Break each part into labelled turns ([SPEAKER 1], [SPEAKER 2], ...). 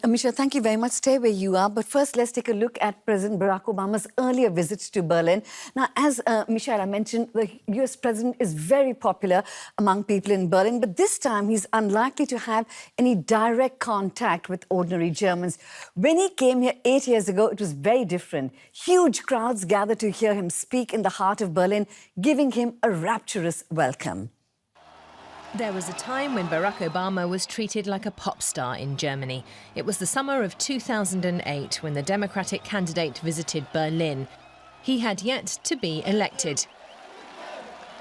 [SPEAKER 1] Misha, thank you very much. Stay where you are. But first, let's take a look at President Barack Obama's earlier visits to Berlin. Now, as Michelle mentioned, the US president is very popular among people in Berlin, but this time he's unlikely to have any direct contact with ordinary Germans. When he came here 8 years ago, it was very different. Huge crowds gathered to hear him speak in the heart of Berlin, giving him a rapturous welcome.
[SPEAKER 2] There was a time when Barack Obama was treated like a pop star in Germany. It was the summer of 2008 when the Democratic candidate visited Berlin. He had yet to be elected.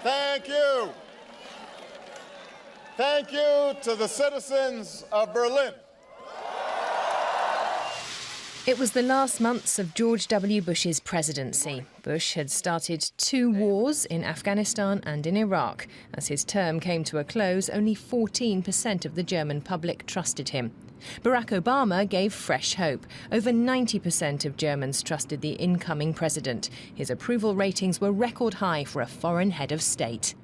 [SPEAKER 3] Thank you. Thank you to the citizens of Berlin.
[SPEAKER 2] It was the last months of George W. Bush's presidency. Bush had started 2 wars in Afghanistan and in Iraq. As his term came to a close, only 14% of the German public trusted him. Barack Obama gave fresh hope. Over 90% of Germans trusted the incoming president. His approval ratings were record high for a foreign head of state.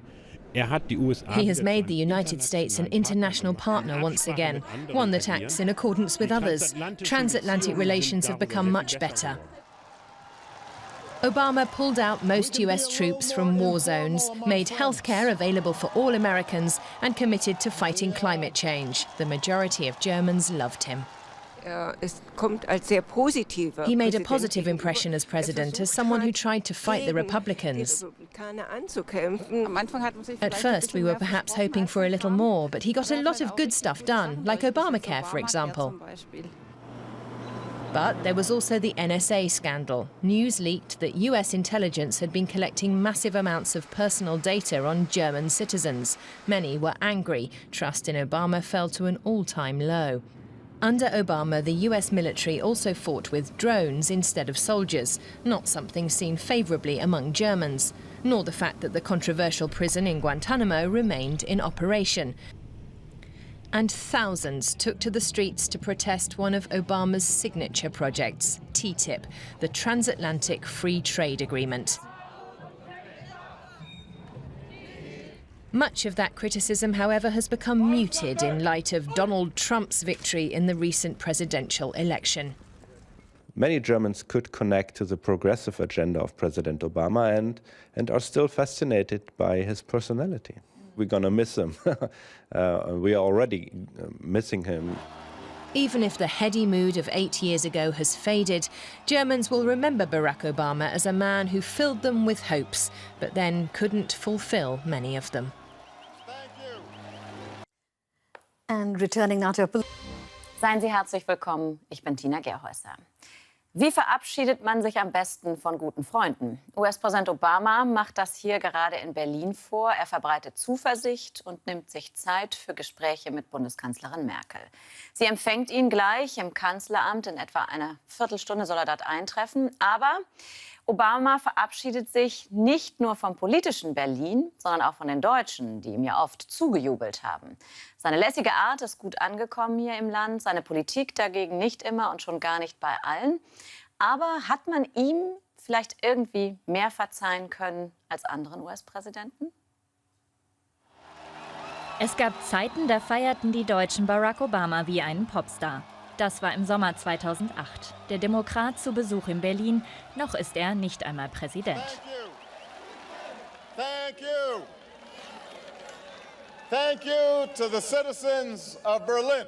[SPEAKER 2] He has made the United States an international partner once again, one that acts in accordance with others. Transatlantic relations have become much better. Obama pulled out most US troops from war zones, made healthcare available for all Americans, and committed to fighting climate change. The majority of Germans loved him. He made a positive impression as president, as someone who tried to fight the Republicans. At first, we were perhaps hoping for a little more, but he got a lot of good stuff done, like Obamacare, for example. But there was also the NSA scandal. News leaked that US intelligence had been collecting massive amounts of personal data on German citizens. Many were angry. Trust in Obama fell to an all-time low. Under Obama, the US military also fought with drones instead of soldiers, not something seen favourably among Germans, nor the fact that the controversial prison in Guantanamo remained in operation. And thousands took to the streets to protest one of Obama's signature projects, TTIP, the Transatlantic Free Trade Agreement. Much of that criticism, however, has become muted in light of Donald Trump's victory in the recent presidential election.
[SPEAKER 4] Many Germans could connect to the progressive agenda of President Obama and are still fascinated by his personality. We're going to miss him. We are already missing him.
[SPEAKER 2] Even if the heady mood of 8 years ago has faded, Germans will remember Barack Obama as a man who filled them with hopes, but then couldn't fulfill many of them.
[SPEAKER 1] And returning now to
[SPEAKER 5] Seien Sie herzlich willkommen, ich bin Tina Gerhäuser. Wie verabschiedet man sich am besten von guten Freunden? US-Präsident Obama macht das hier gerade in Berlin vor. Er verbreitet Zuversicht und nimmt sich Zeit für Gespräche mit Bundeskanzlerin Merkel. Sie empfängt ihn gleich im Kanzleramt. In etwa einer Viertelstunde soll er dort eintreffen. Aber Obama verabschiedet sich nicht nur vom politischen Berlin, sondern auch von den Deutschen, die ihm ja oft zugejubelt haben. Seine lässige Art ist gut angekommen hier im Land, seine Politik dagegen nicht immer und schon gar nicht bei allen. Aber hat man ihm vielleicht irgendwie mehr verzeihen können als anderen US-Präsidenten?
[SPEAKER 6] Es gab Zeiten, da feierten die Deutschen Barack Obama wie einen Popstar. Das war im Sommer 2008. Der Demokrat zu Besuch in Berlin. Noch ist er nicht einmal Präsident.
[SPEAKER 3] Thank you. Thank you to the citizens of Berlin.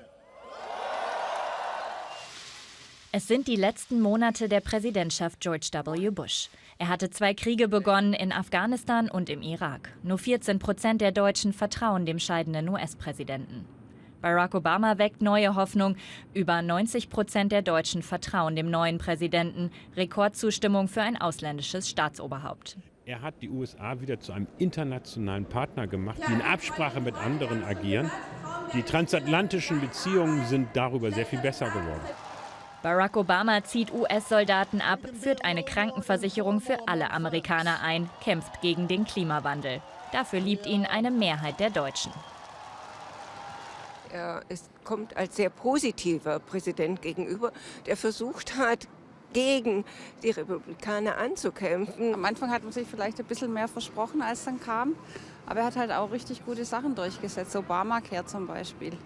[SPEAKER 6] Es sind die letzten Monate der Präsidentschaft George W. Bush. Er hatte 2 Kriege begonnen, in Afghanistan und im Irak. Nur 14% der Deutschen vertrauen dem scheidenden US-Präsidenten. Barack Obama weckt neue Hoffnung. Über 90% der Deutschen vertrauen dem neuen Präsidenten. Rekordzustimmung für ein ausländisches Staatsoberhaupt.
[SPEAKER 7] Er hat die USA wieder zu einem internationalen Partner gemacht, die in Absprache mit anderen agieren. Die transatlantischen Beziehungen sind darüber sehr viel besser geworden.
[SPEAKER 6] Barack Obama zieht US-Soldaten ab, führt eine Krankenversicherung für alle Amerikaner ein, kämpft gegen den Klimawandel. Dafür liebt ihn eine Mehrheit der Deutschen.
[SPEAKER 8] Er kommt als sehr positiver Präsident gegenüber, der versucht hat, gegen die Republikaner anzukämpfen.
[SPEAKER 9] Am Anfang hat man sich vielleicht ein bisschen mehr versprochen, als dann kam. Aber er hat halt auch richtig gute Sachen durchgesetzt, Obamacare zum Beispiel.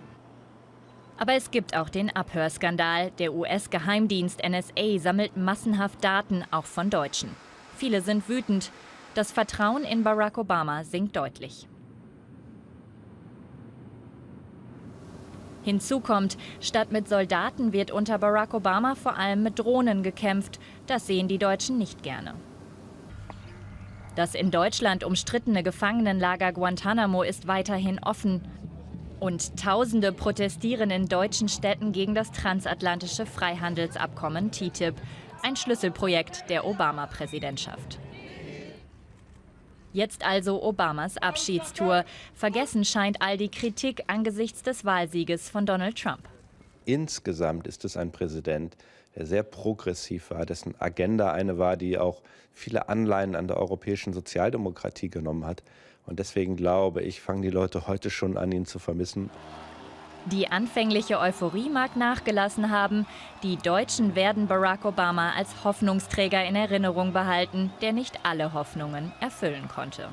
[SPEAKER 6] Aber es gibt auch den Abhörskandal. Der US-Geheimdienst NSA sammelt massenhaft Daten, auch von Deutschen. Viele sind wütend. Das Vertrauen in Barack Obama sinkt deutlich. Hinzu kommt, statt mit Soldaten wird unter Barack Obama vor allem mit Drohnen gekämpft. Das sehen die Deutschen nicht gerne. Das in Deutschland umstrittene Gefangenenlager Guantanamo ist weiterhin offen. Und Tausende protestieren in deutschen Städten gegen das transatlantische Freihandelsabkommen TTIP, ein Schlüsselprojekt der Obama-Präsidentschaft. Jetzt also Obamas Abschiedstour. Vergessen scheint all die Kritik angesichts des Wahlsieges von Donald Trump.
[SPEAKER 4] Insgesamt ist es ein Präsident, der sehr progressiv war, dessen Agenda eine war, die auch viele Anleihen an der europäischen Sozialdemokratie genommen hat. Und deswegen glaube ich, fangen die Leute heute schon an, ihn zu vermissen.
[SPEAKER 6] Die anfängliche Euphorie mag nachgelassen haben. Die Deutschen werden Barack Obama als Hoffnungsträger in Erinnerung behalten, der nicht alle Hoffnungen erfüllen konnte.